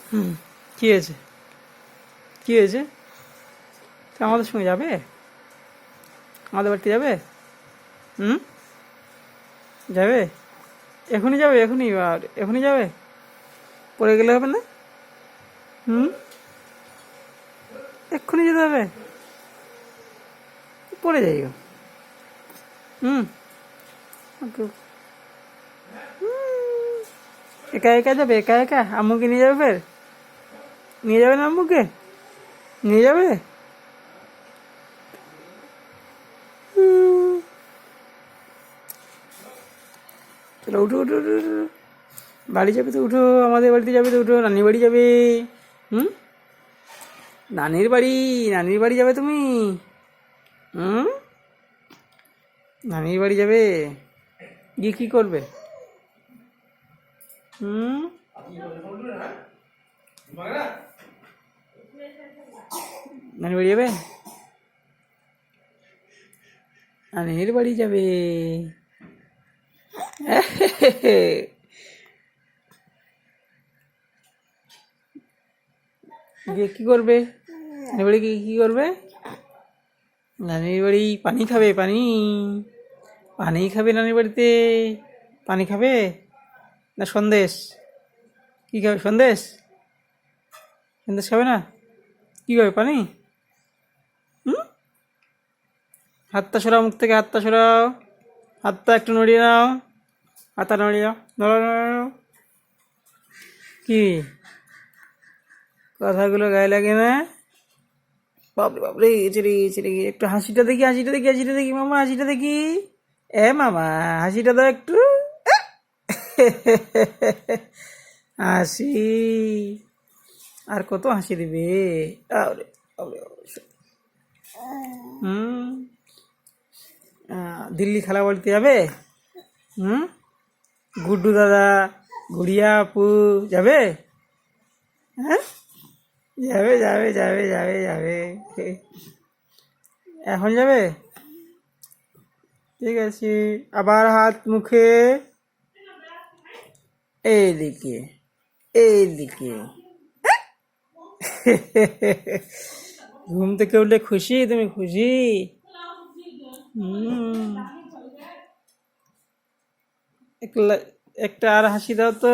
হুম, কী হয়েছে? কী হয়েছে? তো আমাদের সঙ্গে যাবে? আমাদের বাড়িতে যাবে? হুম, যাবে? এখনই যাবে? এখনই? আর এখনই যাবে? পড়ে গেলে হবে না? হুম, এক্ষুনি যেতে হবে? পড়ে যাই গো। হুম, ওকে। একা একা যাবে? একা একা? আম্মুকে নিয়ে যাবে ফের? নিয়ে যাবে না আম্মুকে? নিয়ে যাবে? হুম, চলো উঠো উঠো উঠো উঠো। বাড়ি যাবে তো উঠো, আমাদের বাড়িতে যাবে তো উঠো, নানির বাড়ি যাবে। হুম, নানির বাড়ি, নানির বাড়ি যাবে তুমি? হুম, নানির বাড়ি যাবে? গিয়ে কী করবে? হুম, নানির বাড়ি যাবে? নানির বাড়ি যাবে। গিয়ে কী করবে? নানির বাড়ি গিয়ে কী করবে? নানির বাড়ি পানি খাবে, পানি। পানি খাবে নানির বাড়িতে। পানি খাবে না সন্দেশ? কী খাবে? সন্দেশ? সন্দেশ খাবে না? কী খাবে? পানি? হুম, হাতটা সরাও, মুখ থেকে হাতটা সরাও। হাতটা একটু নড়িয়ে নাও। হাতটা নড়িয়ে নাও, নড়ো নড়ো নড়ো। কি কথাগুলো গায়ে লাগে না? বাপরে বাপরে, ছেড়ে গিয়ে ছেড়ে গিয়ে একটু হাসিটা দেখি, হাসিটা দেখি, হাসিটা দেখি মামা, হাসিটা দেখি। এ মামা, হাসিটা দাও একটু। হাসি। আর কত হাসি দিবে? আরে, আরে, আরে। হুম, দিল্লি খালা বলতে যাবে? হুম, গুড্ডু দাদা, গুড়িয়া আপু যাবে? হ্যাঁ, যাবে যাবে যাবে যাবে যাবে। এখন যাবে? ঠিক আছে, আবার হাত মুখে। এইদিকে, এইদিকে। ঘুম থেকে উঠলে খুশি? তুমি খুশি? হুম, একটা একটা আর হাসি দাও তো।